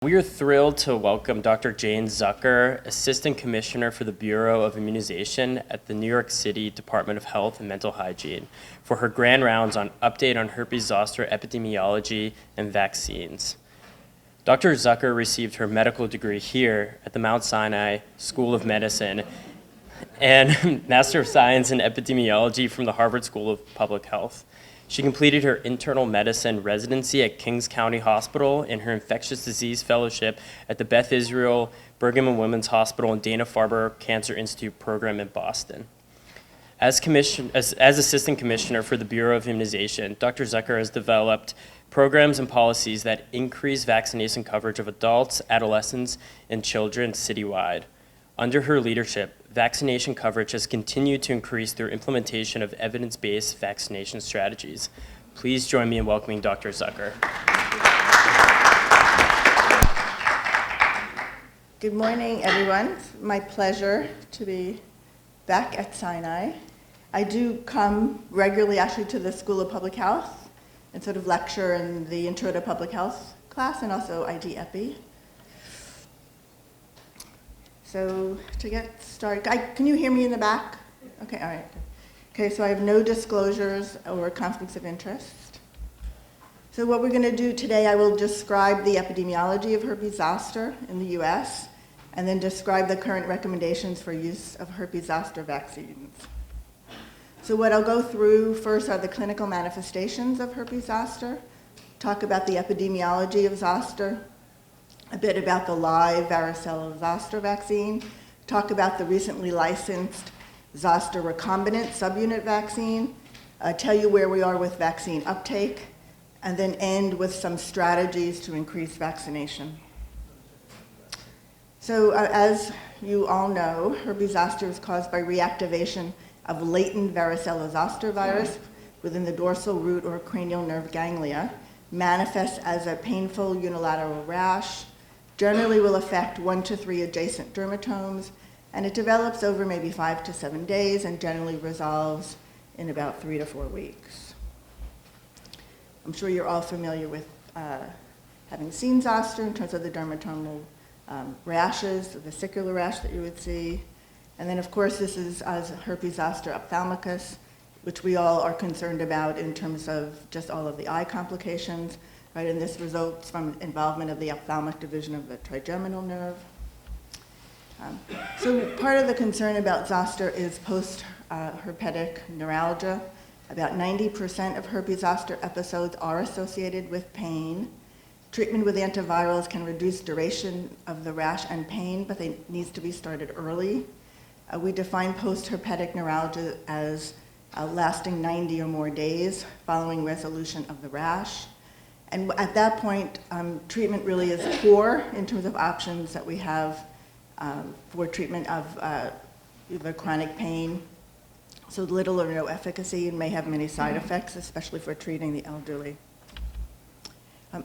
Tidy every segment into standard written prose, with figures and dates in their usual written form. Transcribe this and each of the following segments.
We are thrilled to welcome Dr. Jane Zucker, Assistant Commissioner for the Bureau of Immunization at the New York City Department of Health and Mental Hygiene, for her grand rounds on update on herpes zoster epidemiology and vaccines. Dr. Zucker received her medical degree here at the Mount Sinai School of Medicine and Master of Science in Epidemiology from the Harvard School of Public Health. She completed her internal medicine residency at Kings County Hospital and her infectious disease fellowship at the Beth Israel Brigham and Women's Hospital and Dana-Farber Cancer Institute program in Boston. As Assistant Commissioner for the Bureau of Immunization, Dr. Zucker has developed programs and policies that increase vaccination coverage of adults, adolescents, and children citywide. Under her leadership, vaccination coverage has continued to increase through implementation of evidence-based vaccination strategies. Please join me in welcoming Dr. Zucker. Good morning, everyone. It's my pleasure to be back at Sinai. I do come regularly actually to the School of Public Health and sort of lecture in the Intro to Public Health class and also ID Epi. So to get started, can you hear me in the back? Okay, all right. Okay, so I have no disclosures or conflicts of interest. So what we're going to do today, I will describe the epidemiology of herpes zoster in the US, and then describe the current recommendations for use of herpes zoster vaccines. So what I'll go through first are the clinical manifestations of herpes zoster, talk about the epidemiology of zoster, a bit about the live varicella zoster vaccine, talk about the recently licensed zoster recombinant subunit vaccine, tell you where we are with vaccine uptake, and then end with some strategies to increase vaccination. So as you all know, herpes zoster is caused by reactivation of latent varicella zoster virus within the dorsal root or cranial nerve ganglia, manifests as a painful unilateral rash, generally will affect 1 to 3 adjacent dermatomes, and it develops over maybe 5 to 7 days and generally resolves in about 3 to 4 weeks. I'm sure you're all familiar with having seen zoster in terms of the dermatomal rashes, the vesicular rash that you would see. And then, of course, this is herpes zoster ophthalmicus, which we all are concerned about in terms of just all of the eye complications. Right, and this results from involvement of the ophthalmic division of the trigeminal nerve. So part of the concern about zoster is post-herpetic neuralgia. About 90% of herpes zoster episodes are associated with pain. Treatment with antivirals can reduce duration of the rash and pain, but it needs to be started early. We define post-herpetic neuralgia as lasting 90 or more days following resolution of the rash. And at that point, treatment really is poor in terms of options that we have for treatment of the chronic pain. So little or no efficacy and may have many side effects, especially for treating the elderly.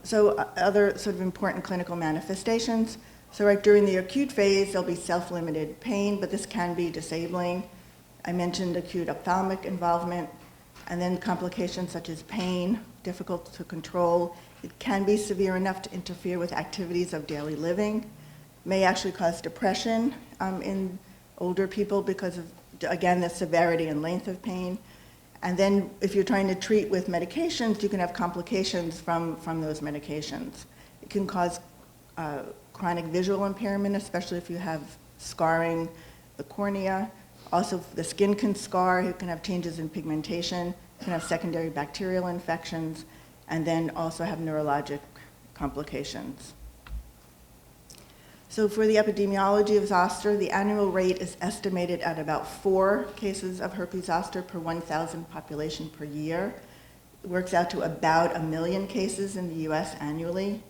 So other sort of important clinical manifestations. So right during the acute phase, there'll be self-limited pain, but this can be disabling. I mentioned acute ophthalmic involvement, and then complications such as pain, difficult to control. It can be severe enough to interfere with activities of daily living, may actually cause depression in older people because of, again, the severity and length of pain. And then if you're trying to treat with medications, you can have complications from those medications. It can cause chronic visual impairment, especially if you have scarring the cornea. Also, the skin can scar, you can have changes in pigmentation, you can have secondary bacterial infections, and then also have neurologic complications. So for the epidemiology of zoster, the annual rate is estimated at about 4 cases of herpes zoster per 1,000 population per year. It works out to about 1 million cases in the US annually,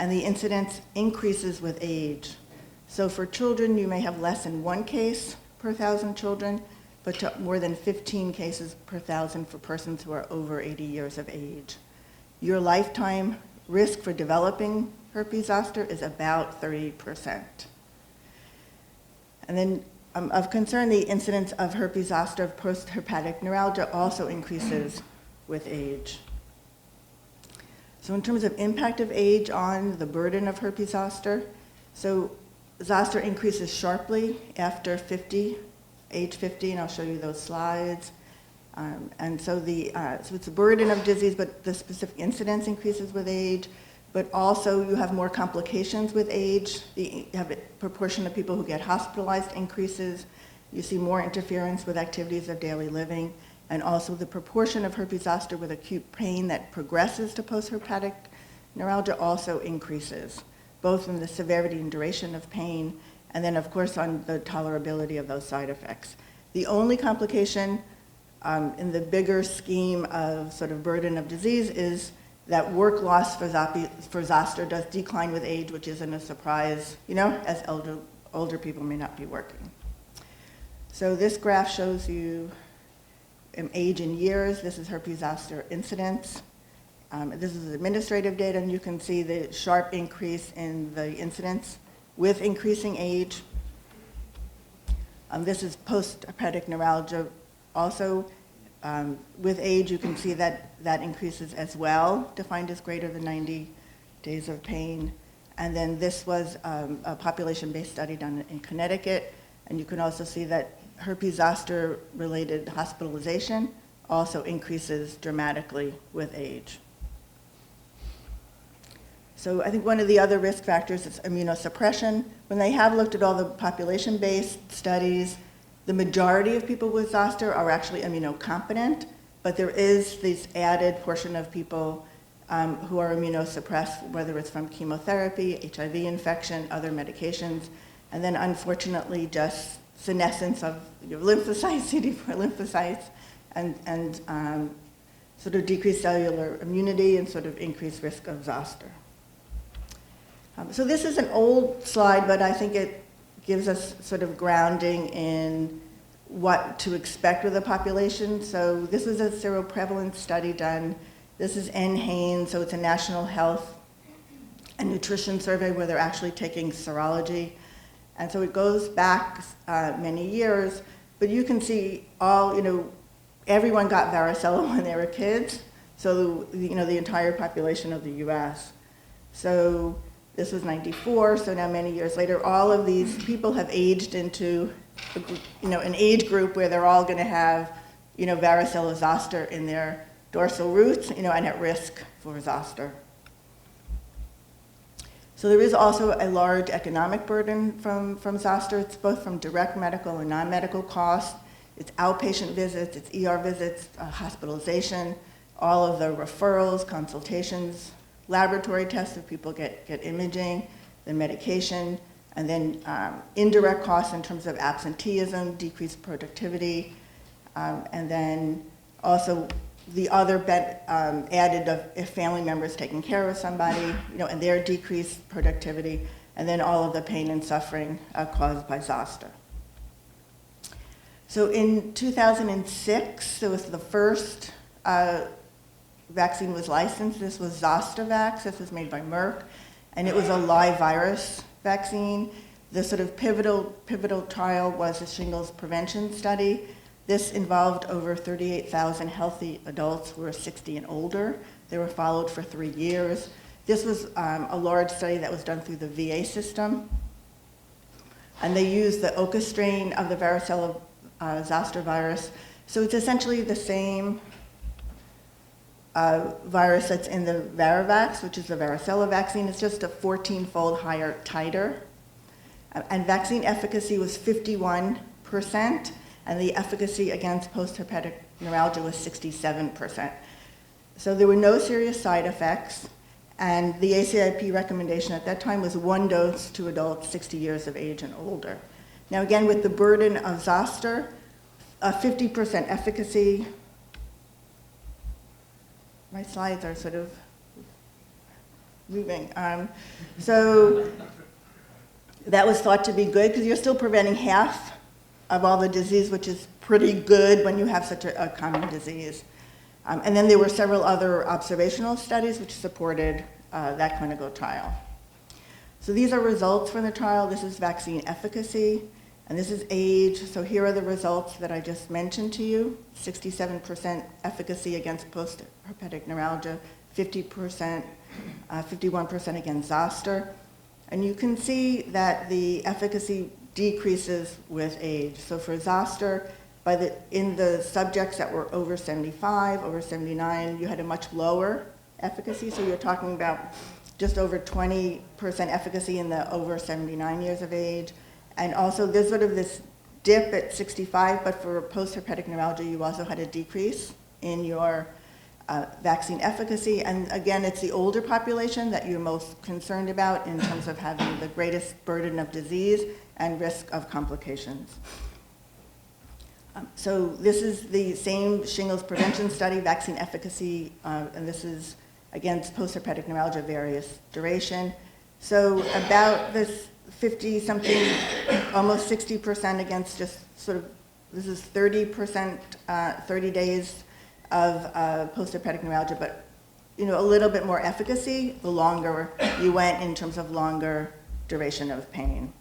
and the incidence increases with age. So for children, you may have less than 1 case per 1,000 children, but to more than 15 cases per 1,000 for persons who are over 80 years of age. Your lifetime risk for developing herpes zoster is about 30%. And then of concern, the incidence of herpes zoster of post-herpetic neuralgia also increases with age. So in terms of impact of age on the burden of herpes zoster, so zoster increases sharply after 50, age 50, and I'll show you those slides. And so so it's a burden of disease, but the specific incidence increases with age, but also you have more complications with age. You have a proportion of people who get hospitalized increases. You see more interference with activities of daily living, and also the proportion of herpes zoster with acute pain that progresses to post-herpetic neuralgia also increases, both in the severity and duration of pain, and then of course on the tolerability of those side effects. The only complication in the bigger scheme of sort of burden of disease is that work loss for zoster does decline with age, which isn't a surprise, as older people may not be working. So this graph shows you age in years. This is herpes zoster incidence. This is administrative data, and you can see the sharp increase in the incidence with increasing age. This is post-herpetic neuralgia. Also, with age, you can see that increases as well, defined as greater than 90 days of pain. And then this was a population-based study done in Connecticut, and you can also see that herpes zoster-related hospitalization also increases dramatically with age. So I think one of the other risk factors is immunosuppression. When they have looked at all the population-based studies, the majority of people with zoster are actually immunocompetent, but there is this added portion of people who are immunosuppressed, whether it's from chemotherapy, HIV infection, other medications, and then unfortunately just senescence of your lymphocytes, CD4 lymphocytes, and sort of decreased cellular immunity and sort of increased risk of zoster. So this is an old slide, but I think it gives us sort of grounding in what to expect with the population. So this was a seroprevalence study done. This is NHANES, so it's a national health and nutrition survey where they're actually taking serology. And so it goes back many years, but you can see everyone got varicella when they were kids, so the entire population of the US. So this was 94, so now many years later, all of these people have aged into an age group where they're all going to have varicella zoster in their dorsal roots, and at risk for zoster. So there is also a large economic burden from zoster. It's both from direct medical and non-medical costs. It's outpatient visits, it's ER visits, hospitalization, all of the referrals, consultations, laboratory tests if people get imaging, then medication, and then indirect costs in terms of absenteeism, decreased productivity, and then also the other added of if family members taking care of somebody, and their decreased productivity, and then all of the pain and suffering caused by zoster. So in 2006, it was the first vaccine was licensed. This was Zostavax. This was made by Merck, and it was a live virus vaccine. The sort of pivotal trial was a shingles prevention study. This involved over 38,000 healthy adults who were 60 and older. They were followed for 3 years. This was a large study that was done through the VA system, and they used the Oka strain of the varicella zoster virus. So it's essentially the same virus that's in the Varivax, which is the varicella vaccine. It's just a 14-fold higher titer. And vaccine efficacy was 51%, and the efficacy against post-herpetic neuralgia was 67%. So there were no serious side effects, and the ACIP recommendation at that time was 1 dose to adults 60 years of age and older. Now again, with the burden of zoster, 50% efficacy. My slides are sort of moving. So that was thought to be good because you're still preventing half of all the disease, which is pretty good when you have such a common disease. And then there were several other observational studies which supported that clinical trial. So these are results from the trial. This is vaccine efficacy, and this is age. So here are the results that I just mentioned to you. 67% efficacy against post-herpetic neuralgia, 50%, 51% against Zoster. And you can see that the efficacy decreases with age. So for Zoster, in the subjects that were over 75, over 79, you had a much lower efficacy. So you're talking about just over 20% efficacy in the over 79 years of age. And also there's sort of this dip at 65, but for post-herpetic neuralgia, you also had a decrease in your vaccine efficacy. And again, it's the older population that you're most concerned about in terms of having the greatest burden of disease and risk of complications. So this is the same shingles prevention study, vaccine efficacy, and this is against post-herpetic neuralgia, various duration. So about this 50-something, almost 60% against just sort of, this is 30%, 30 days of post-herpetic neuralgia, but a little bit more efficacy the longer you went in terms of longer duration of pain.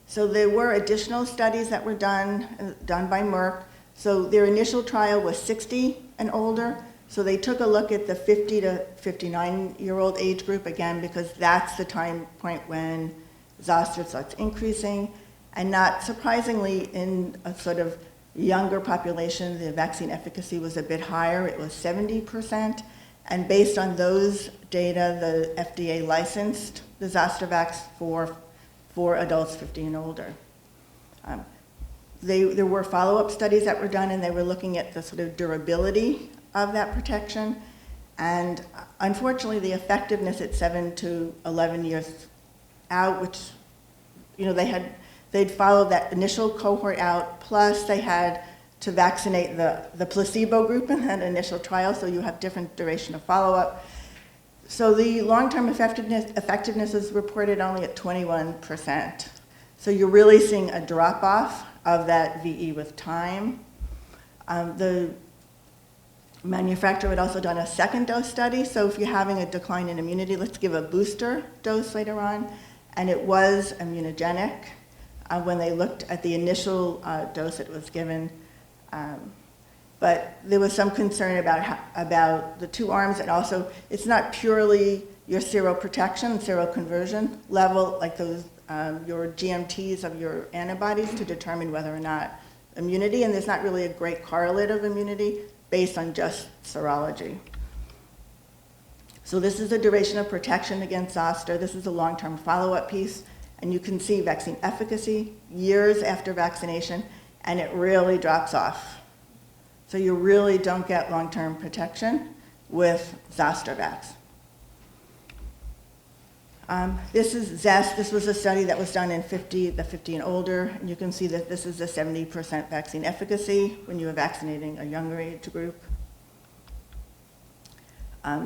So there were additional studies that were done by Merck. So their initial trial was 60 and older. So they took a look at the 50 to 59-year-old age group, again, because that's the time point when Zoster starts increasing. And not surprisingly, in a sort of younger population, the vaccine efficacy was a bit higher. It was 70%. And based on those data, the FDA licensed the Zostavax for adults 50 and older. There were follow-up studies that were done, and they were looking at the sort of durability of that protection. And unfortunately, the effectiveness at 7 to 11 years out, which, they'd followed that initial cohort out, plus they had to vaccinate the placebo group in that initial trial, so you have different duration of follow-up. So the long-term effectiveness is reported only at 21%. So you're really seeing a drop-off of that VE with time. The manufacturer had also done a second dose study. So if you're having a decline in immunity, let's give a booster dose later on. And it was immunogenic. When they looked at the initial dose it was given. But there was some concern about the two arms, and also it's not purely your seroprotection, seroconversion level, like those your GMTs of your antibodies to determine whether or not immunity, and there's not really a great correlate of immunity based on just serology. So this is the duration of protection against Zoster. This is a long-term follow-up piece, and you can see vaccine efficacy years after vaccination, and it really drops off. So you really don't get long-term protection with Zostavax. This is ZEST. This was a study that was done in the 50 and older. And you can see that this is a 70% vaccine efficacy when you are vaccinating a younger age group.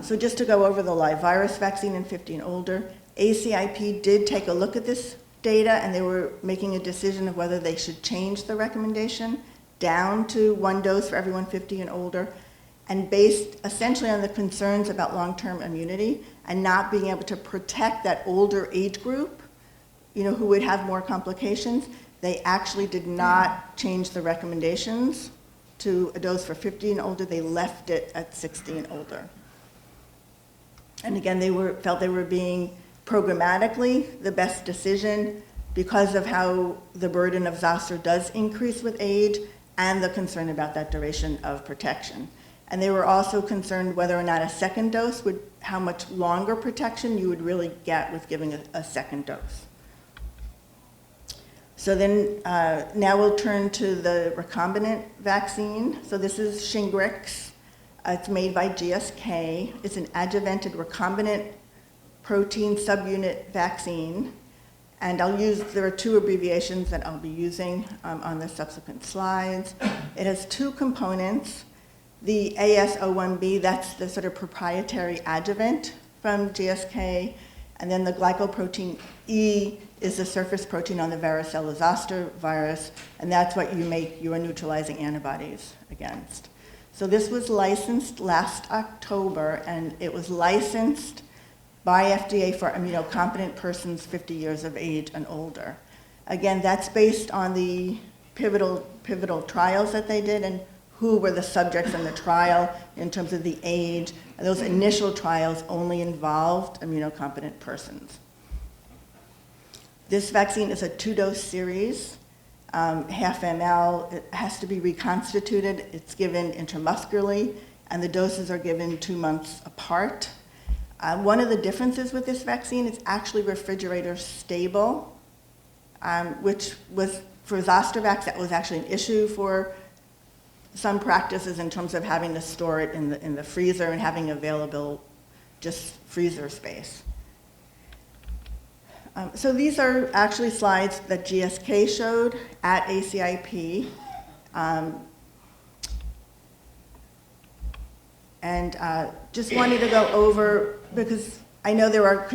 So just to go over the live virus vaccine in 50 and older, ACIP did take a look at this data, and they were making a decision of whether they should change the recommendation down to 1 dose for everyone 50 and older, and based essentially on the concerns about long-term immunity and not being able to protect that older age group, who would have more complications, they actually did not change the recommendations to a dose for 50 and older. They left it at 60 and older. And again, they felt they were being programmatically the best decision because of how the burden of Zoster does increase with age and the concern about that duration of protection. And they were also concerned whether or not a second dose how much longer protection you would really get with giving a second dose. So then now we'll turn to the recombinant vaccine. So this is Shingrix. It's made by GSK. It's an adjuvanted recombinant protein subunit vaccine. And there are 2 abbreviations that I'll be using on the subsequent slides. It has 2 components. The AS01B, that's the sort of proprietary adjuvant from GSK. And then the glycoprotein E is the surface protein on the varicella zoster virus. And that's what you make your neutralizing antibodies against. So this was licensed last October, and it was licensed by FDA for immunocompetent persons 50 years of age and older. Again, that's based on the pivotal trials that they did, and who were the subjects in the trial in terms of the age. And those initial trials only involved immunocompetent persons. This vaccine is a 2-dose series, half ml. It has to be reconstituted. It's given intramuscularly, and the doses are given 2 months apart. One of the differences with this vaccine is actually refrigerator stable, which was for Zostavax, that was actually an issue for some practices in terms of having to store it in the freezer and having available just freezer space. So these are actually slides that GSK showed at ACIP. Just wanted to go over, because I know there are,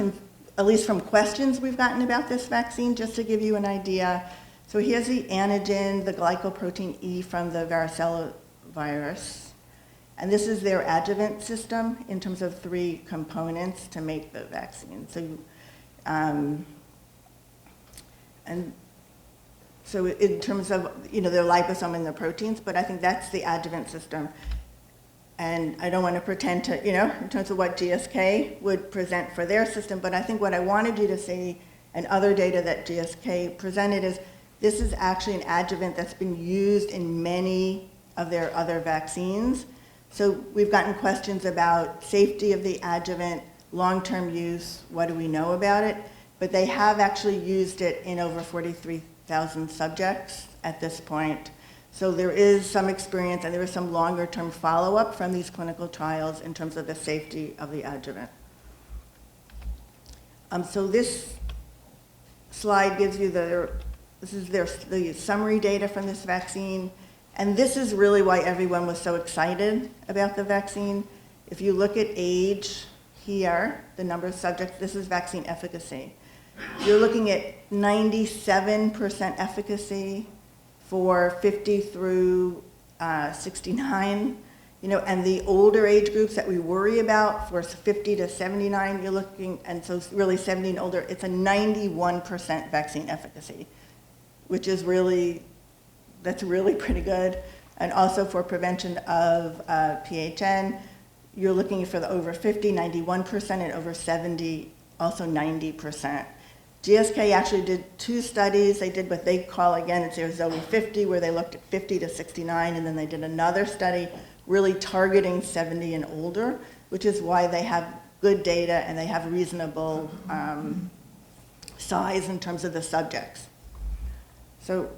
at least from questions we've gotten about this vaccine, just to give you an idea. So here's the antigen, the glycoprotein E from the varicella virus. And this is their adjuvant system in terms of 3 components to make the vaccine. So, and so in terms of, their liposome and the proteins, but I think that's the adjuvant system. And I don't want to pretend to, in terms of what GSK would present for their system, but I think what I wanted you to see, and other data that GSK presented, is this is actually an adjuvant that's been used in many of their other vaccines. So we've gotten questions about safety of the adjuvant, long-term use, what do we know about it? But they have actually used it in over 43,000 subjects at this point. So there is some experience, and there is some longer-term follow-up from these clinical trials in terms of the safety of the adjuvant. So this slide gives you the summary data from this vaccine. And this is really why everyone was so excited about the vaccine. If you look at age here, the number of subjects, this is vaccine efficacy. You're looking at 97% efficacy for 50 through 69, and the older age groups that we worry about for 50 to 79, you're looking, and so really 70 and older, it's a 91% vaccine efficacy, which is that's really pretty good. And also for prevention of PHN, you're looking for the over 50, 91%, and over 70, also 90%. GSK actually did 2 studies. They did what they call, again, it's their Zoe 50, where they looked at 50 to 69, and then they did another study really targeting 70 and older, which is why they have good data and they have reasonable size in terms of the subjects. So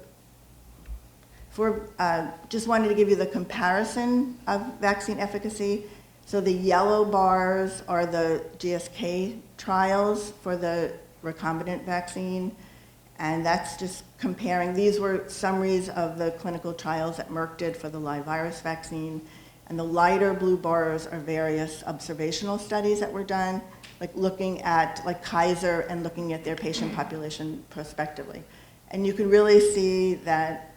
just wanted to give you the comparison of vaccine efficacy. So the yellow bars are the GSK trials for the recombinant vaccine, and that's just comparing. These were summaries of the clinical trials that Merck did for the live virus vaccine, and the lighter blue bars are various observational studies that were done, like looking at, like Kaiser, and looking at their patient population prospectively. And you can really see that,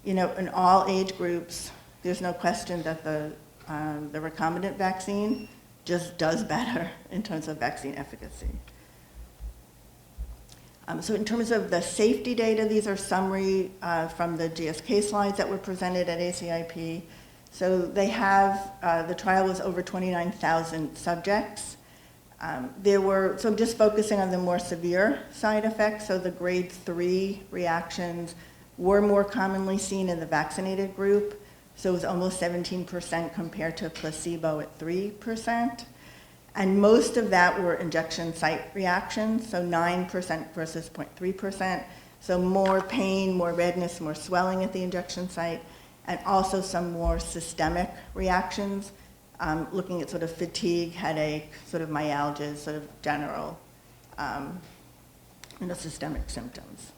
in all age groups, there's no question that the recombinant vaccine just does better in terms of vaccine efficacy. So in terms of the safety data, these are summary from the GSK slides that were presented at ACIP. So they have, the trial was over 29,000 subjects. So I'm just focusing on the more severe side effects. So the grade 3 reactions were more commonly seen in the vaccinated group. So it was almost 17% compared to placebo at 3%. And most of that were injection site reactions, so 9% versus 0.3%. So more pain, more redness, more swelling at the injection site, and also some more systemic reactions, looking at sort of fatigue, headache, sort of myalgia, sort of general systemic symptoms.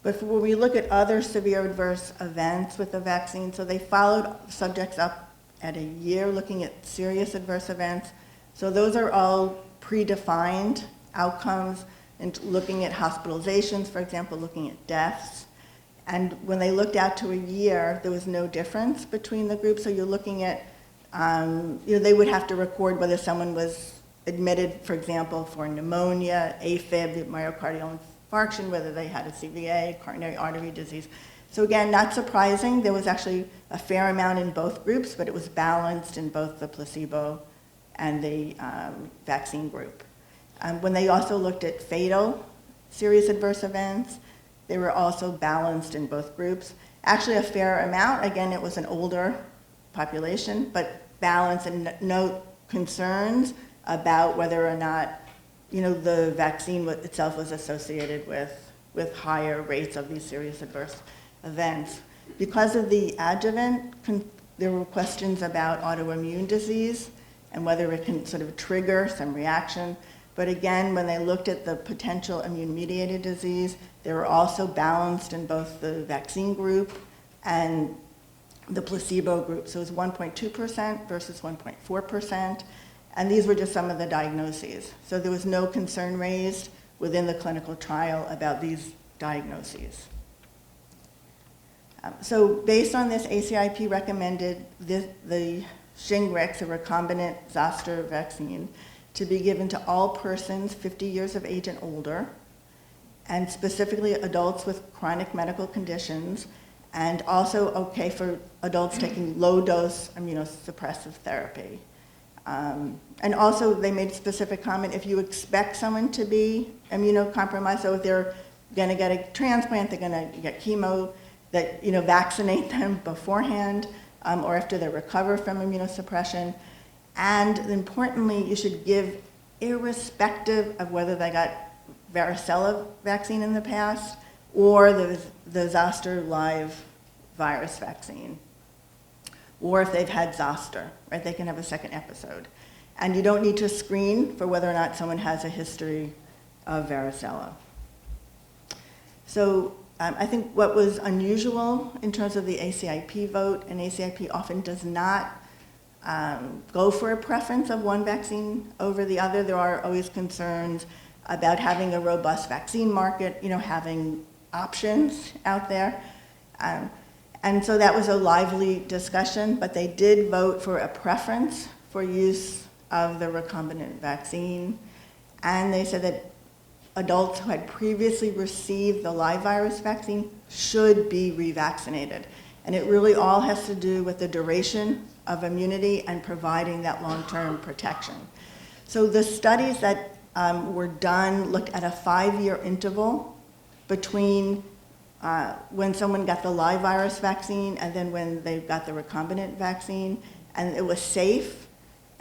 But when we look at other severe adverse events with the vaccine, so they followed subjects up at a year looking at serious adverse events. So those are all predefined outcomes, and looking at hospitalizations, for example, looking at deaths. And when they looked out to a year, there was no difference between the groups. So you're looking at, they would have to record whether someone was admitted, for example, for pneumonia, AFib, myocardial infarction, whether they had a CVA, coronary artery disease. So again, not surprising, there was actually a fair amount in both groups, but it was balanced in both the placebo and the vaccine group. When they also looked at fatal serious adverse events, they were also balanced in both groups. Actually a fair amount, again, it was an older population, but balanced and no concerns about whether or not, the vaccine itself was associated with higher rates of these serious adverse events. Because of the adjuvant, there were questions about autoimmune disease and whether it can sort of trigger some reaction. But again, when they looked at the potential immune-mediated disease, they were also balanced in both the vaccine group and the placebo group. So it was 1.2% versus 1.4%. And these were just some of the diagnoses. So there was no concern raised within the clinical trial about these diagnoses. So based on this, ACIP recommended the Shingrix, a recombinant Zoster vaccine, to be given to all persons 50 years of age and older, and specifically adults with chronic medical conditions, and also okay for adults taking low-dose immunosuppressive therapy. And also they made specific comment, if you expect someone to be immunocompromised, so if they're going to get a transplant, they're going to get chemo, that vaccinate them beforehand or after they recover from immunosuppression. And importantly, you should give irrespective of whether they got varicella vaccine in the past or the Zoster live virus vaccine. Or if they've had Zoster, right, they can have a second episode. And you don't need to screen for whether or not someone has a history of varicella. So I think what was unusual in terms of the ACIP vote, and ACIP often does not go for a preference of one vaccine over the other. There are always concerns about having a robust vaccine market, having options out there. And so that was a lively discussion, but they did vote for a preference for use of the recombinant vaccine. And they said that adults who had previously received the live virus vaccine should be revaccinated. And it really all has to do with the duration of immunity and providing that long-term protection. So the studies that were done looked at a 5-year interval between when someone got the live virus vaccine and then when they got the recombinant vaccine, and it was safe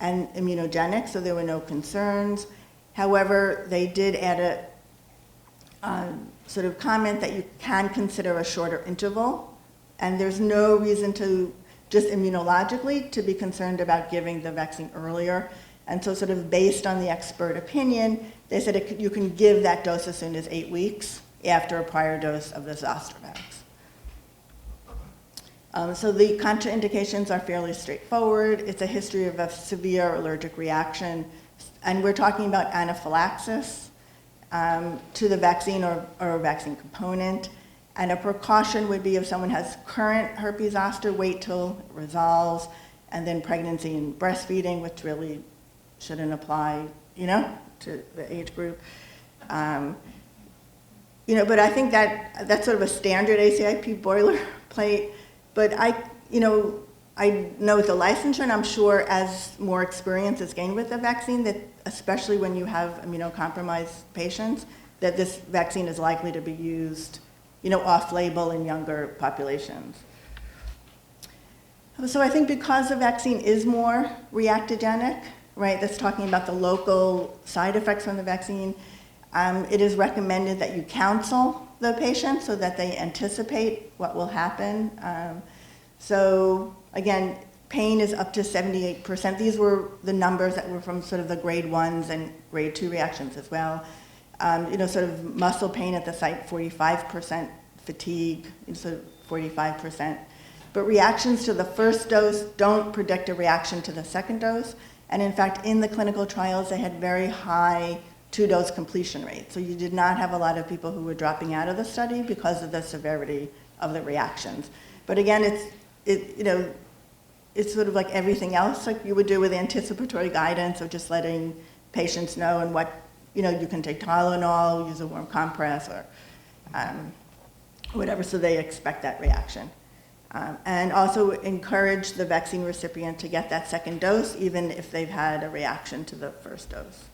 and immunogenic, so there were no concerns. However, they did add a sort of comment that you can consider a shorter interval, and there's no reason to, just immunologically, to be concerned about giving the vaccine earlier. And so sort of based on the expert opinion, they said you can give that dose as soon as 8 weeks after a prior dose of the Zostavax. So the contraindications are fairly straightforward. It's a history of a severe allergic reaction, and we're talking about anaphylaxis to the vaccine or a vaccine component. And a precaution would be if someone has current herpes zoster, wait till it resolves, and then pregnancy and breastfeeding, which really shouldn't apply, to the age group. But I think that's sort of a standard ACIP boilerplate. But I know with the licensure, and I'm sure as more experience is gained with the vaccine, that especially when you have immunocompromised patients, that this vaccine is likely to be used, off-label in younger populations. So I think because the vaccine is more reactogenic, right, that's talking about the local side effects from the vaccine, it is recommended that you counsel the patient so that they anticipate what will happen. So again, pain is up to 78%. These were the numbers that were from sort of the grade 1s and grade 2 reactions as well. Sort of muscle pain at the site, 45%, fatigue, so 45%. But reactions to the first dose don't predict a reaction to the second dose. And in fact, in the clinical trials, they had very high 2-dose completion rates. So you did not have a lot of people who were dropping out of the study because of the severity of the reactions. But again, it's sort of like everything else, like you would do with anticipatory guidance of just letting patients know and what, you can take Tylenol, use a warm compress, whatever, so they expect that reaction. And also encourage the vaccine recipient to get that second dose, even if they've had a reaction to the first dose.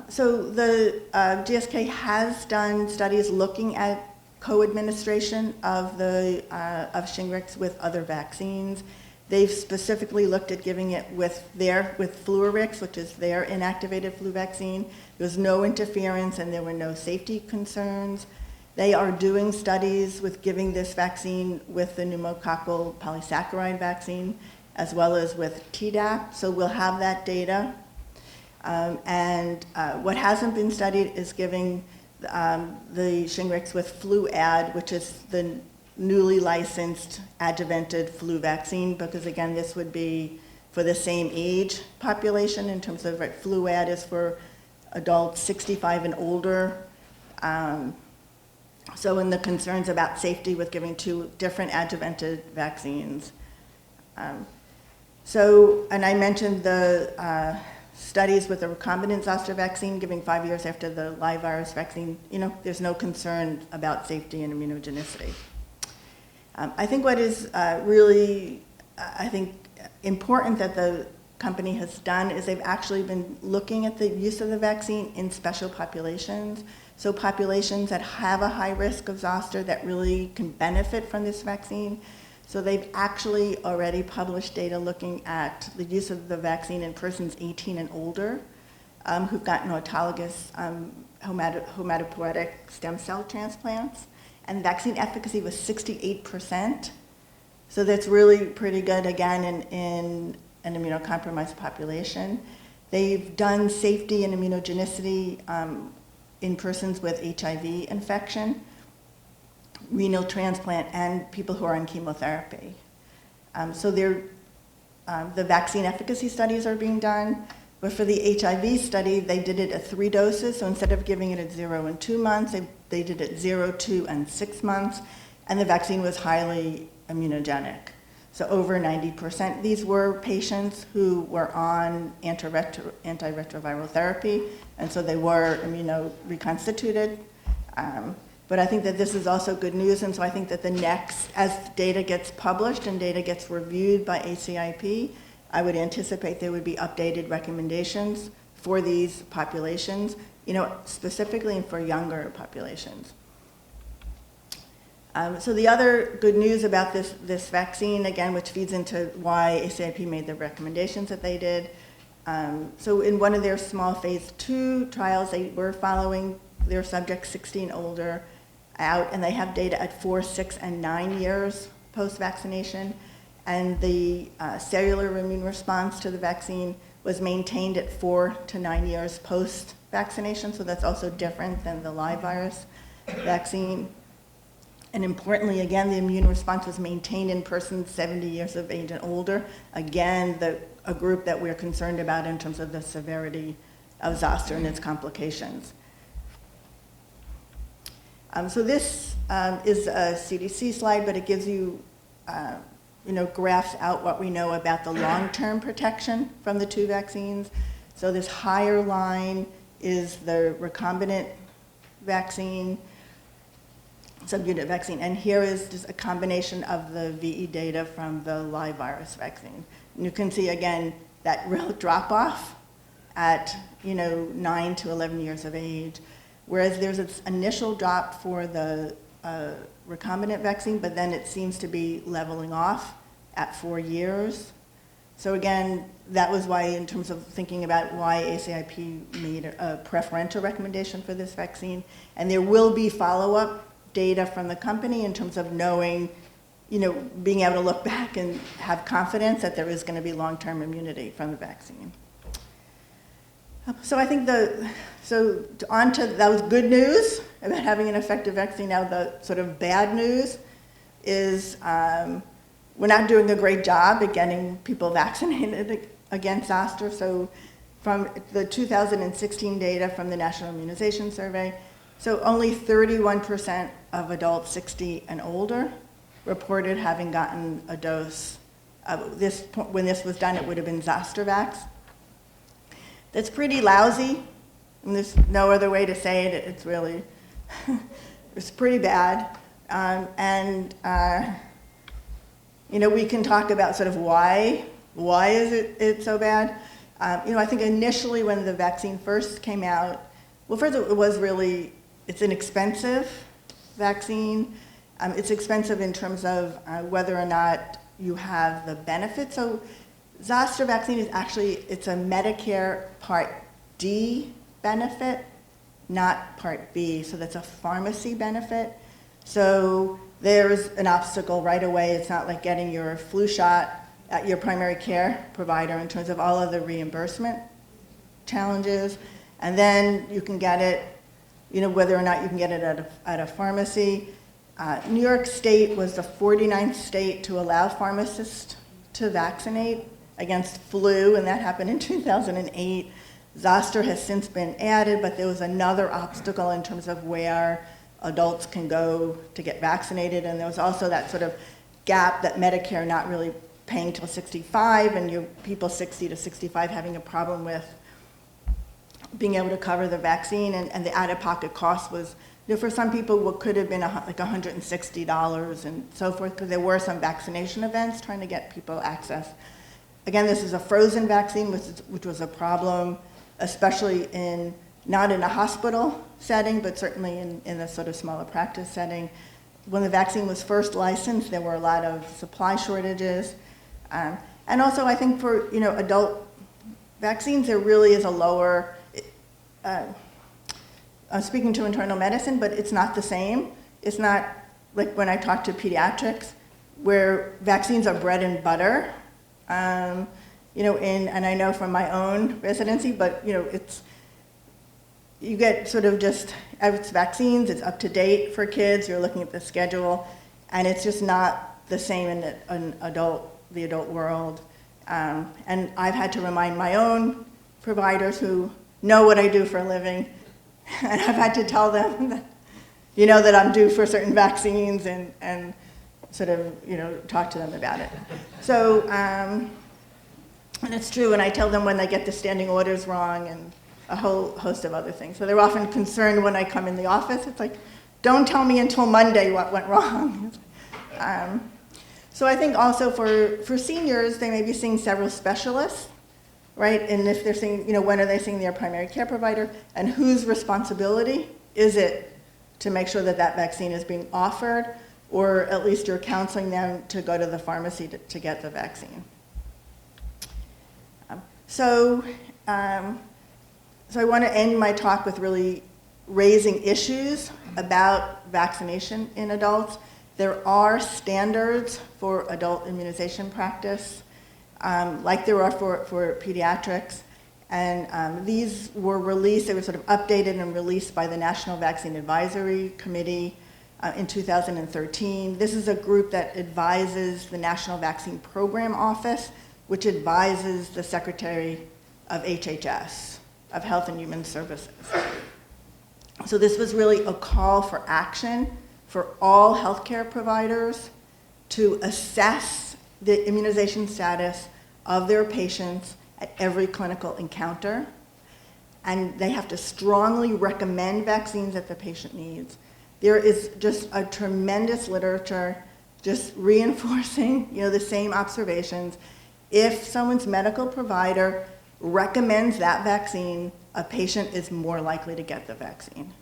So the GSK has done studies looking at co-administration of Shingrix with other vaccines. They've specifically looked at giving it with Fluarix, which is their inactivated flu vaccine. There was no interference and there were no safety concerns. They are doing studies with giving this vaccine with the pneumococcal polysaccharide vaccine, as well as with Tdap, so we'll have that data. What hasn't been studied is giving the Shingrix with Fluad, which is the newly licensed adjuvanted flu vaccine, because again, this would be for the same age population in terms of, right, Fluad is for adults 65 and older. So in the concerns about safety with giving two different adjuvanted vaccines. And I mentioned the studies with the recombinant Zoster vaccine, giving 5 years after the live virus vaccine. There's no concern about safety and immunogenicity. I think what is really, important that the company has done is they've actually been looking at the use of the vaccine in special populations. So populations that have a high risk of Zoster that really can benefit from this vaccine. So they've actually already published data looking at the use of the vaccine in persons 18 and older who've gotten autologous hematopoietic stem cell transplants. And vaccine efficacy was 68%. So that's really pretty good, again, in an immunocompromised population. They've done safety and immunogenicity in persons with HIV infection, renal transplant, and people who are on chemotherapy. So the vaccine efficacy studies are being done, but for the HIV study, they did it at 3 doses. So instead of giving it at 0 and 2 months, they did it 0, 2, and 6 months, and the vaccine was highly immunogenic. So over 90%. These were patients who were on antiretroviral therapy, and so they were immunoreconstituted. But I think that this is also good news, and so I think that as data gets published and data gets reviewed by ACIP, I would anticipate there would be updated recommendations for these populations, specifically and for younger populations. So the other good news about this vaccine, again, which feeds into why ACIP made the recommendations that they did. So in one of their small phase 2 trials, they were following their subjects 16 older out, and they have data at 4, 6, and 9 years post-vaccination. And the cellular immune response to the vaccine was maintained at 4 to 9 years post-vaccination, so that's also different than the live virus vaccine. And importantly, again, the immune response was maintained in persons 70 years of age and older. Again, a group that we're concerned about in terms of the severity of Zoster and its complications. So this is a CDC slide, but it gives you, graphs out what we know about the long-term protection from the 2 vaccines. So this higher line is the recombinant vaccine, subunit vaccine, and here is just a combination of the VE data from the live virus vaccine. And you can see again that real drop-off at 9 to 11 years of age, whereas there's this initial drop for the recombinant vaccine, but then it seems to be leveling off at 4 years. So again, that was why, in terms of thinking about why ACIP made a preferential recommendation for this vaccine, and there will be follow-up data from the company in terms of knowing, being able to look back and have confidence that there is going to be long-term immunity from the vaccine. So I think that was good news about having an effective vaccine. Now the sort of bad news is we're not doing a great job at getting people vaccinated against Zoster. So from the 2016 data from the National Immunization Survey, so only 31% of adults 60 and older reported having gotten a dose. When this was done, it would have been Zostervax. That's pretty lousy, and there's no other way to say it. It's really It's pretty bad. We can talk about sort of why is it so bad. I think initially when the vaccine first came out, well, first it's an expensive vaccine. It's expensive in terms of whether or not you have the benefit. So Zoster vaccine it's a Medicare Part D benefit, not Part B. So that's a pharmacy benefit. So there's an obstacle right away. It's not like getting your flu shot at your primary care provider in terms of all of the reimbursement challenges. And then you can get it, whether or not you can get it at a pharmacy. New York State was the 49th state to allow pharmacists to vaccinate against flu, and that happened in 2008. Zoster has since been added, but there was another obstacle in terms of where adults can go to get vaccinated, and there was also that sort of gap that Medicare not really paying till 65, and your people 60 to 65 having a problem with being able to cover the vaccine, and the out-of-pocket cost was, for some people, what could have been like $160 and so forth, because there were some vaccination events trying to get people access. Again, this is a frozen vaccine, which was a problem, especially not in a hospital setting, but certainly in a sort of smaller practice setting. When the vaccine was first licensed, there were a lot of supply shortages. And also, I think for adult vaccines, there really is a lower, I'm speaking to internal medicine, but it's not the same. It's not like when I talk to pediatrics, where vaccines are bread and butter. And I know from my own residency, but you get sort of just, it's vaccines, it's up to date for kids, you're looking at the schedule, and it's just not the same in the adult world. And I've had to remind my own providers who know what I do for a living, and I've had to tell them that, that I'm due for certain vaccines and sort of, talk to them about it. So, and it's true, and I tell them when they get the standing orders wrong and a whole host of other things. So they're often concerned when I come in the office. It's like, don't tell me until Monday what went wrong. So I think also for seniors, they may be seeing several specialists, right? And if they're seeing, when are they seeing their primary care provider, and whose responsibility is it to make sure that that vaccine is being offered, or at least you're counseling them to go to the pharmacy to get the vaccine. So I want to end my talk with really raising issues about vaccination in adults. There are standards for adult immunization practice, like there are for pediatrics. And these were released, they were sort of updated and released by the National Vaccine Advisory Committee in 2013. This is a group that advises the National Vaccine Program Office, which advises the Secretary of HHS, of Health and Human Services. So this was really a call for action for all healthcare providers to assess the immunization status of their patients at every clinical encounter. And they have to strongly recommend vaccines that the patient needs. There is just a tremendous literature just reinforcing, the same observations. If someone's medical provider recommends that vaccine, a patient is more likely to get the vaccine,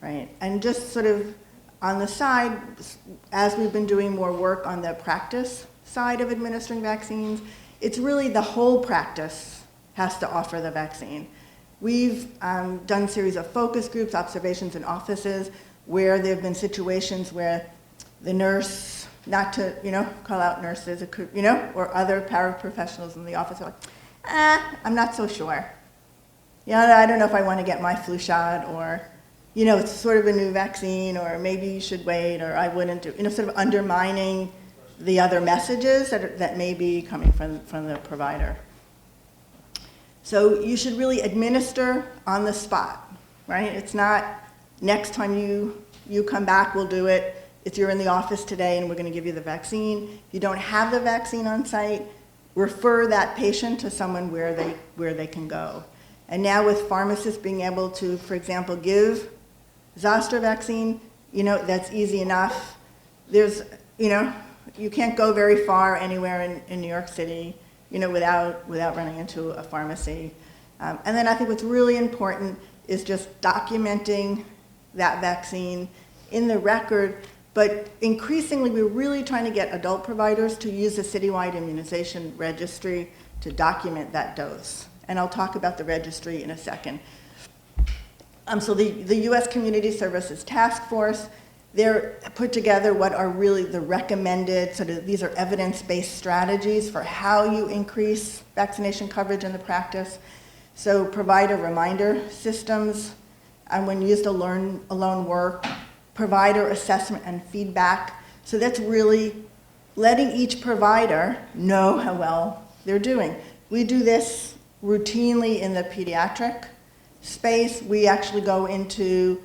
right? And just sort of on the side, as we've been doing more work on the practice side of administering vaccines, it's really the whole practice has to offer the vaccine. We've done a series of focus groups, observations in offices, where there have been situations where the nurse, not to, call out nurses, or other paraprofessionals in the office are like, I'm not so sure. I don't know if I want to get my flu shot, or, it's sort of a new vaccine, or maybe you should wait, or I wouldn't do, sort of undermining the other messages that may be coming from the provider. So you should really administer on the spot, right? It's not next time you come back, we'll do it. If you're in the office today and we're going to give you the vaccine, if you don't have the vaccine on site, refer that patient to someone where they can go. And now with pharmacists being able to, for example, give Zoster vaccine, that's easy enough. There's, you can't go very far anywhere in New York City, without running into a pharmacy. And then I think what's really important is just documenting that vaccine in the record, but increasingly we're really trying to get adult providers to use the citywide immunization registry to document that dose. And I'll talk about the registry in a second. So the U.S. Community Services Task Force, they're put together what are really the recommended, these are evidence-based strategies for how you increase vaccination coverage in the practice. So provider reminder systems, and when used alone work, provider assessment and feedback. So that's really letting each provider know how well they're doing. We do this routinely in the pediatric space. We actually go into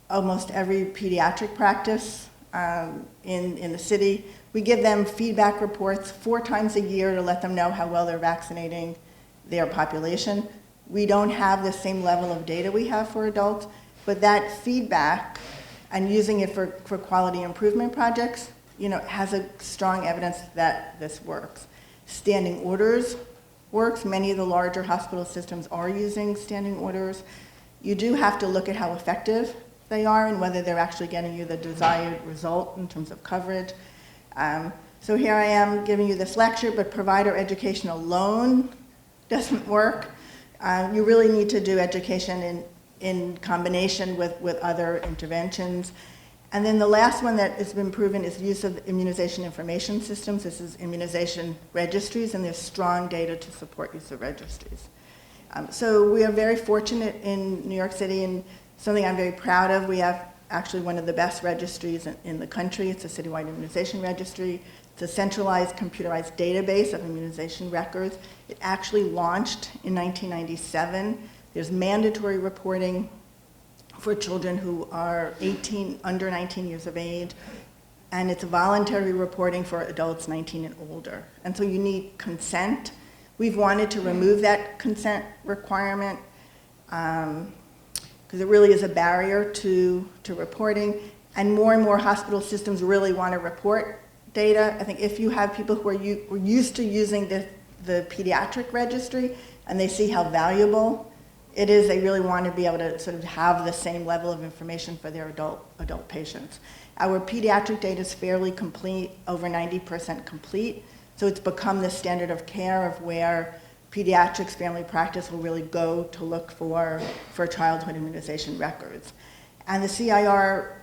almost every pediatric practice in the city. We give them feedback reports 4 times a year to let them know how well they're vaccinating their population. We don't have the same level of data we have for adults, but that feedback and using it for quality improvement projects, has a strong evidence that this works. Standing orders works. Many of the larger hospital systems are using standing orders. You do have to look at how effective they are and whether they're actually getting you the desired result in terms of coverage. So here I am giving you this lecture, but provider education alone doesn't work. You really need to do education in combination with other interventions. And then the last one that has been proven is use of immunization information systems. This is immunization registries, and there's strong data to support use of registries. So we are very fortunate in New York City, and something I'm very proud of. We have actually one of the best registries in the country. It's a citywide immunization registry. It's a centralized computerized database of immunization records. It actually launched in 1997. There's mandatory reporting for children who are under 19 years of age, and it's voluntary reporting for adults 19 and older. And so you need consent. We've wanted to remove that consent requirement because it really is a barrier to reporting, and more hospital systems really want to report data. I think if you have people who are used to using the pediatric registry and they see how valuable it is, they really want to be able to sort of have the same level of information for their adult patients. Our pediatric data is fairly complete, over 90% complete, so it's become the standard of care of where pediatrics family practice will really go to look for childhood immunization records. And the CIR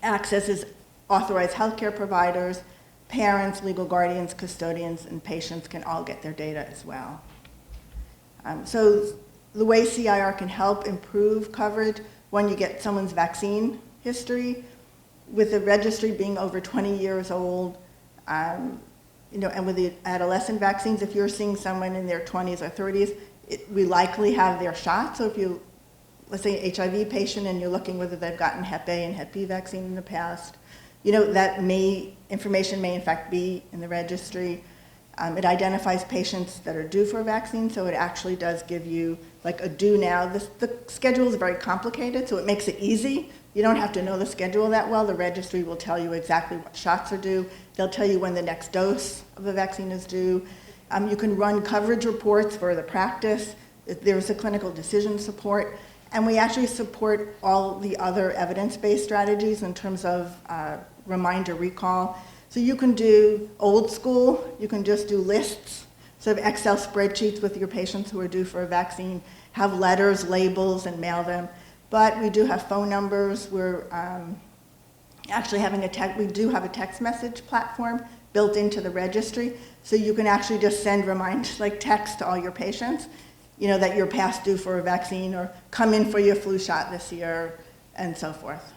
accesses authorized healthcare providers, parents, legal guardians, custodians, and patients can all get their data as well. So the way CIR can help improve coverage, when you get someone's vaccine history, with the registry being over 20 years old, and with the adolescent vaccines, if you're seeing someone in their 20s or 30s, we likely have their shot. So if you, let's say, an HIV patient and you're looking whether they've gotten Hep A and Hep B vaccine in the past, that information may in fact be in the registry. It identifies patients that are due for a vaccine, so it actually does give you like a due now. The schedule is very complicated, so it makes it easy. You don't have to know the schedule that well. The registry will tell you exactly what shots are due. They'll tell you when the next dose of the vaccine is due. You can run coverage reports for the practice. There's a clinical decision support. And we actually support all the other evidence-based strategies in terms of reminder recall. So you can do old school, you can just do lists, sort of Excel spreadsheets with your patients who are due for a vaccine, have letters, labels, and mail them. But we do have phone numbers. We're actually we do have a text message platform built into the registry, so you can actually just send reminders, like text to all your patients, that you're past due for a vaccine or come in for your flu shot this year, and so forth.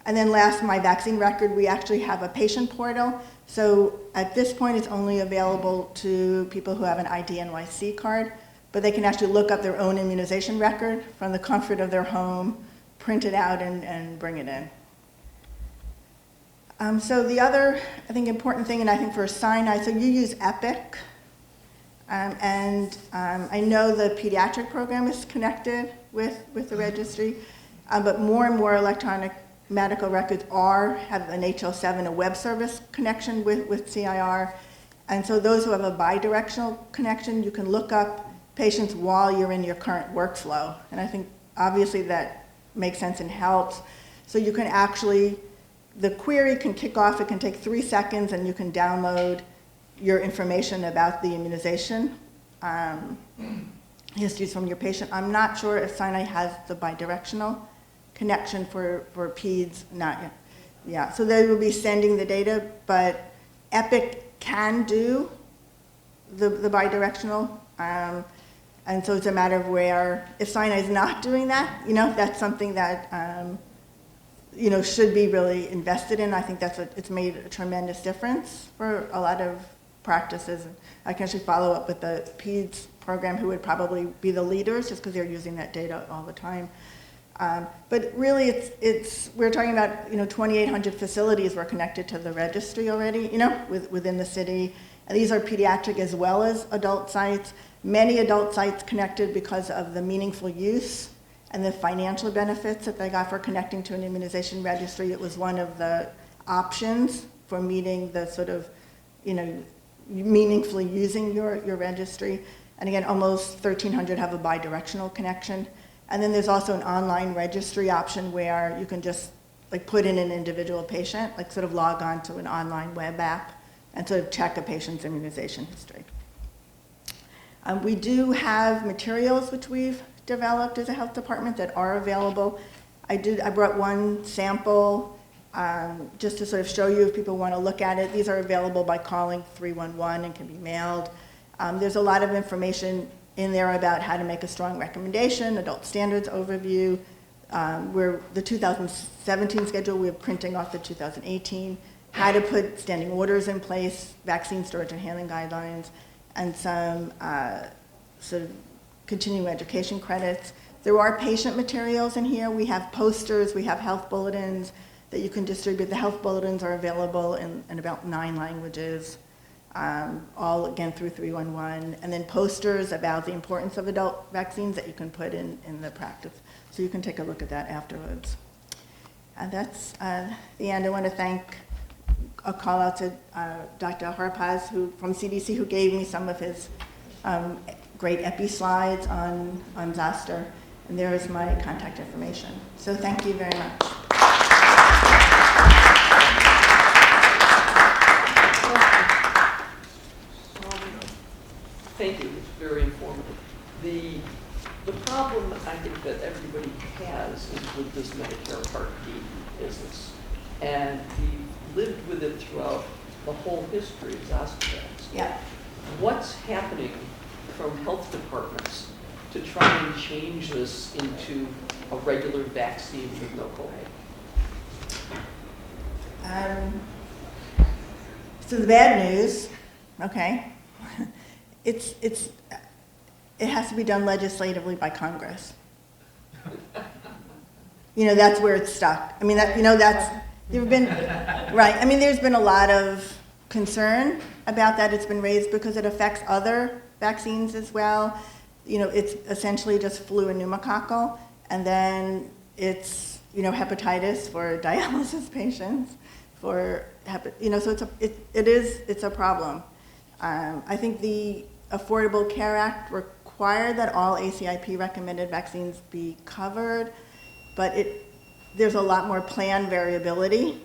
And then last, my vaccine record, we actually have a patient portal. So at this point, it's only available to people who have an IDNYC card, but they can actually look up their own immunization record from the comfort of their home, print it out, and bring it in. So the other, I think, important thing, and I think for Sinai, so you use Epic. I know the pediatric program is connected with the registry, but more and more electronic medical records have an HL7, a web service connection with CIR. And so those who have a bidirectional connection, you can look up patients while you're in your current workflow. And I think obviously that makes sense and helps. So you can actually, the query can kick off, it can take 3 seconds, and you can download your information about the immunization histories from your patient. I'm not sure if Sinai has the bidirectional connection for peds, not yet. Yeah, so they will be sending the data, but Epic can do the bidirectional, and so it's a matter of where, if Sinai is not doing that, that's something that should be really invested in. I think it's made a tremendous difference for a lot of practices. I can actually follow up with the PEDS program, who would probably be the leaders, just because they're using that data all the time. But really, we're talking about 2,800 facilities were connected to the registry already, within the city. And these are pediatric as well as adult sites. Many adult sites connected because of the meaningful use and the financial benefits that they got for connecting to an immunization registry. It was one of the options for meeting the sort of, meaningfully using your registry. And again, almost 1,300 have a bidirectional connection. And then there's also an online registry option where you can just put in an individual patient, sort of log on to an online web app and sort of check a patient's immunization history. We do have materials which we've developed as a health department that are available. I brought one sample just to sort of show you if people want to look at it. These are available by calling 311 and can be mailed. There's a lot of information in there about how to make a strong recommendation, adult standards overview. The 2017 schedule, we're printing off the 2018, how to put standing orders in place, vaccine storage and handling guidelines, and some sort of continuing education credits. There are patient materials in here. We have posters, we have health bulletins that you can distribute. The health bulletins are available in about 9 languages, all again through 311. And then posters about the importance of adult vaccines that you can put in the practice. So you can take a look at that afterwards. And that's the end. I want to thank, a call out to Dr. Herpes from CDC, who gave me some of his great epi slides on Zoster. And there is my contact information. So thank you very much. Thank you. It's very informative. The problem I think that everybody has is with this Medicare Part D business. And we've lived with it throughout the whole history of Zoster. Yeah. What's happening from health departments to try and change this into a regular vaccine with no copay? So the bad news, okay, it has to be done legislatively by Congress. That's where it's stuck. I mean, there've been, right, I mean, there's been a lot of concern about that. It's been raised because it affects other vaccines as well. It's essentially just flu and pneumococcal, and then it's, hepatitis for dialysis patients, so it's a problem. I think the Affordable Care Act required that all ACIP recommended vaccines be covered, but there's a lot more plan variability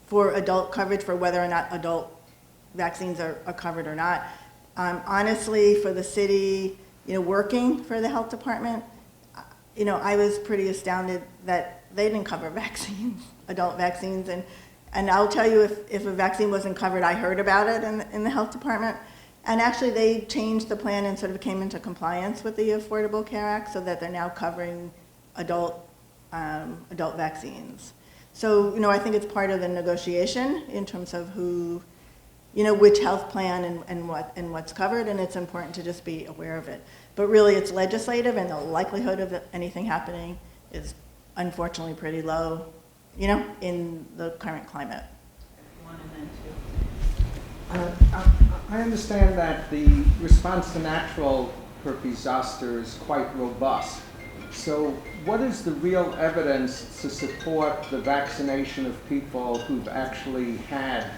for adult coverage for whether or not adult vaccines are covered or not. Honestly, for the city, working for the health department, I was pretty astounded that they didn't cover vaccines, adult vaccines, and I'll tell you, if a vaccine wasn't covered, I heard about it in the health department. And actually, they changed the plan and sort of came into compliance with the Affordable Care Act so that they're now covering adult vaccines. So, I think it's part of the negotiation in terms of who, which health plan and what's covered, and it's important to just be aware of it. But really, it's legislative, and the likelihood of anything happening is unfortunately pretty low, in the current climate. One and then two. I understand that the response to natural herpes zoster is quite robust. So what is the real evidence to support the vaccination of people who've actually had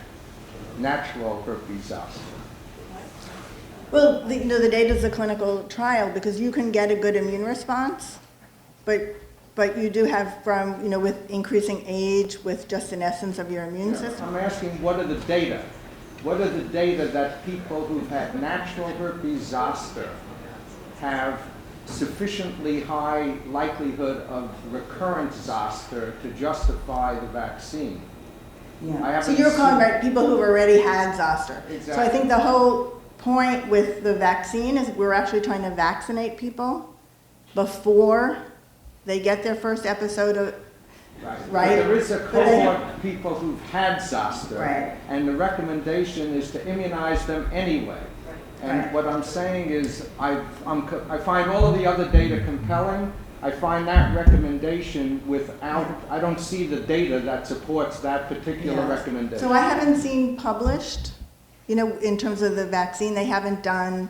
natural herpes zoster? Well, the data is a clinical trial because you can get a good immune response, but you do have with increasing age, with just an essence of your immune system. I'm asking, what are the data? What are the data that people who've had natural herpes zoster have sufficiently high likelihood of recurrent zoster to justify the vaccine? Yeah. So you're calling about people who've already had zoster. Exactly. So I think the whole point with the vaccine is we're actually trying to vaccinate people before they get their first episode of, right? But there is a cohort of people who've had zoster, right, and the recommendation is to immunize them anyway. And right, what I'm saying is I find all of the other data compelling. I find that recommendation I don't see the data that supports that particular recommendation. So I haven't seen published, in terms of the vaccine, they haven't done,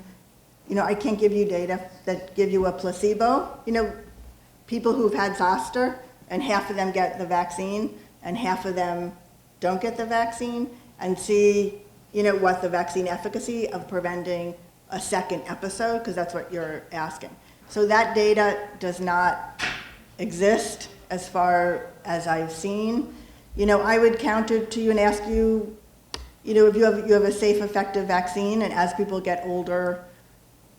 I can't give you data that give you a placebo. People who've had zoster, and half of them get the vaccine, and half of them don't get the vaccine, and see, what the vaccine efficacy of preventing a second episode, because that's what you're asking. So that data does not exist as far as I've seen. I would counter to you and ask you, if you have a safe, effective vaccine, and as people get older,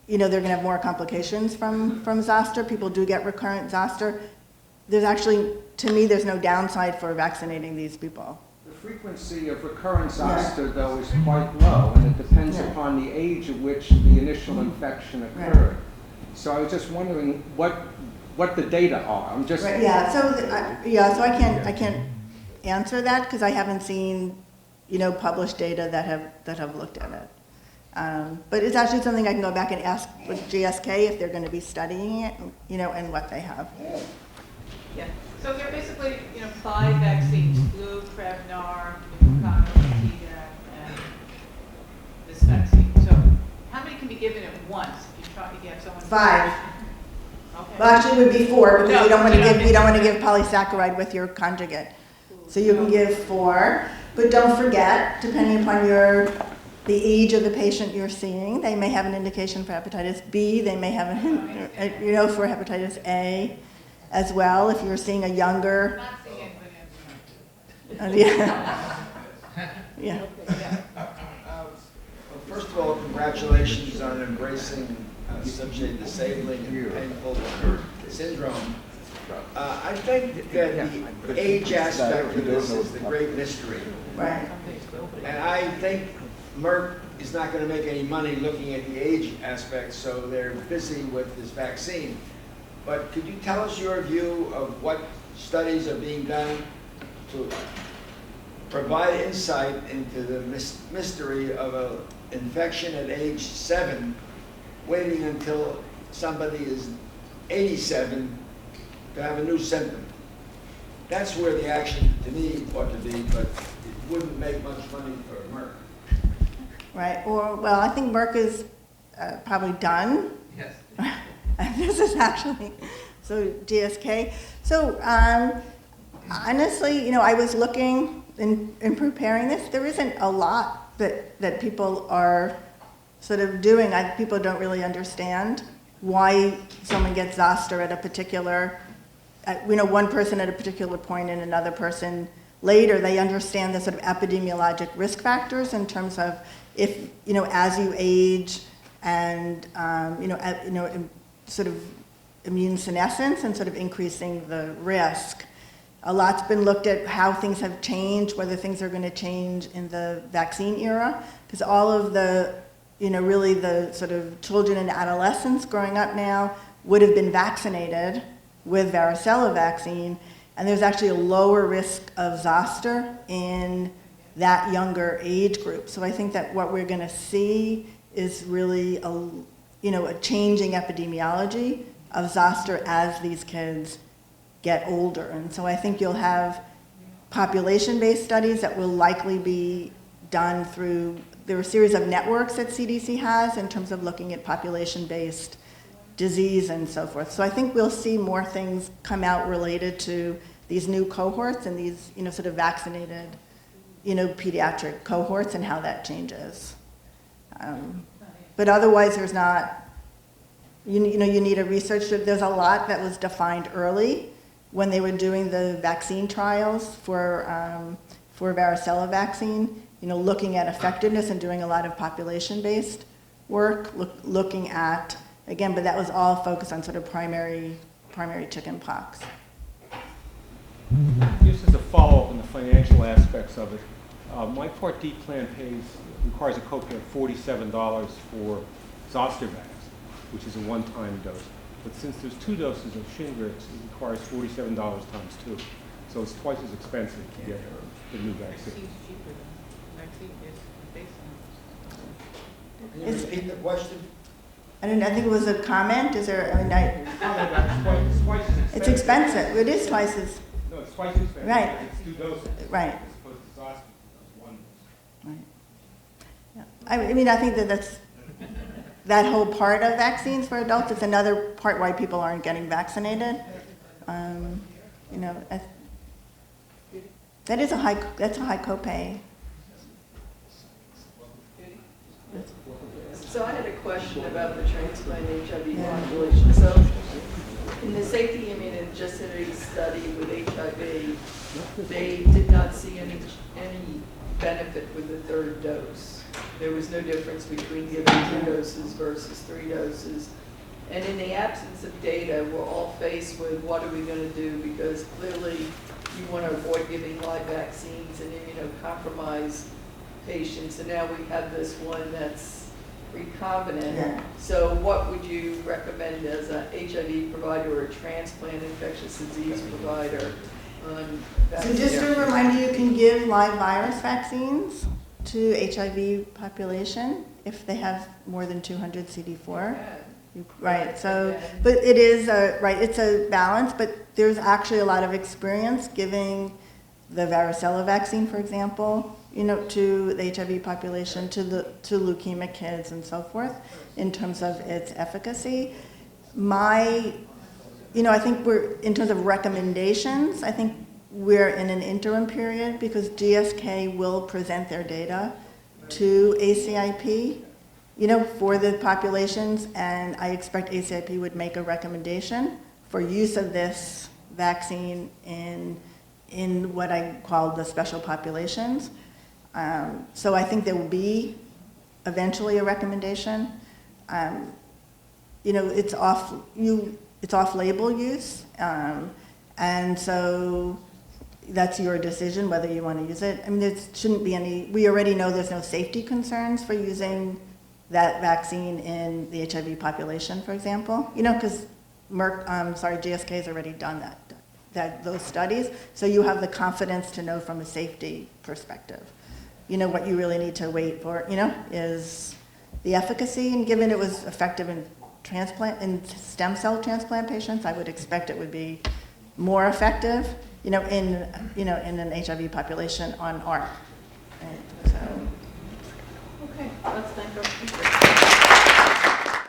they're going to have more complications from zoster. People do get recurrent zoster. There's actually, to me, there's no downside for vaccinating these people. The frequency of recurrent zoster, though, is quite low, and it depends upon the age at which the initial infection occurred. Right. So I was just wondering what the data are. I'm just So I can't answer that because I haven't seen published data that have looked at it. But it's actually something I can go back and ask with GSK if they're going to be studying it, and what they have. Yeah. So there are basically, 5 vaccines: flu, Prevnar, pneumococcal, Tdap, and this vaccine. So how many can be given at once if you have someone? 5. Okay. Well, actually, it would be 4 because No, you don't want to give polysaccharide with your conjugate. So you can give 4, but don't forget, depending upon the age of the patient you're seeing, they may have an indication for hepatitis B. They may have for hepatitis A as well. If you're seeing a younger, yeah. Well, first of all, congratulations on embracing such a disabling and painful syndrome. I think that the age aspect of this is the great mystery. Right. And I think Merck is not going to make any money looking at the age aspect, so they're busy with this vaccine. But could you tell us your view of what studies are being done to provide insight into the mystery of an infection at age 7, waiting until somebody is 87 to have a new symptom? That's where the action, to me, ought to be, but it wouldn't make much money for Merck. Right. Well, I think Merck is probably done. Yes. This is actually, so GSK. So honestly, I was looking in preparing this. There isn't a lot that people are sort of doing. People don't really understand why someone gets zoster at a particular, one person at a particular point and another person later. They understand the sort of epidemiologic risk factors in terms of if, as you age and, sort of immune senescence and sort of increasing the risk. A lot's been looked at how things have changed, whether things are going to change in the vaccine era, because all of the, really the sort of children and adolescents growing up now would have been vaccinated with varicella vaccine, and there's actually a lower risk of zoster in that younger age group. So I think that what we're going to see is really a changing epidemiology of zoster as these kids get older. And so I think you'll have population-based studies that will likely be done through there are a series of networks that CDC has in terms of looking at population-based disease and so forth. So I think we'll see more things come out related to these new cohorts and these, sort of vaccinated, pediatric cohorts and how that changes. But otherwise, there's not, you need a research. There's a lot that was defined early when they were doing the vaccine trials for varicella vaccine, looking at effectiveness and doing a lot of population-based work, looking at, again, but that was all focused on sort of primary chicken pox. Just as a follow-up on the financial aspects of it, my Part D plan requires a copay of $47 for Zoster vax, which is a one-time dose. But since there's 2 doses of Shingrix, it requires $47 times 2. So it's twice as expensive to get the new vaccine. Vaccine's cheaper than vaccine is based on. Can you repeat the question? I think it was a comment. Is there? It's twice as expensive. It's expensive. It is twice as. No, it's twice as expensive. Right. It's 2 doses. Right. As opposed to Zoster, it's 1 dose. Right. Yeah. I think that's that whole part of vaccines for adults. It's another part why people aren't getting vaccinated. That's a high copay. So I had a question about the transplant HIV population. So in the safety immunogenicity study with HIV, they did not see any benefit with the 3rd dose. There was no difference between giving 2 doses versus 3 doses. And in the absence of data, we're all faced with what are we going to do, because clearly you want to avoid giving live vaccines in immunocompromised patients. And now we have this one that's recombinant. Yeah. So what would you recommend as an HIV provider or a transplant infectious disease provider on So vaccine? just a reminder, you can give live virus vaccines to HIV population if they have more than 200 CD4. Right, so, but it is, it's a balance, but there's actually a lot of experience giving the varicella vaccine, for example, to the HIV population, to leukemic kids and so forth, in terms of its efficacy. I think in terms of recommendations, I think we're in an interim period because GSK will present their data to ACIP, for the populations, and I expect ACIP would make a recommendation for use of this vaccine in what I call the special populations. So I think there will be eventually a recommendation. It's off-label use, and so that's your decision whether you want to use it. There shouldn't be any. We already know there's no safety concerns for using that vaccine in the HIV population, for example. Because GSK has already done those studies, so you have the confidence to know from a safety perspective. What you really need to wait for, is the efficacy, and given it was effective in stem cell transplant patients, I would expect it would be more effective, in an HIV population on ARC. Right? So. Okay, let's thank our speaker.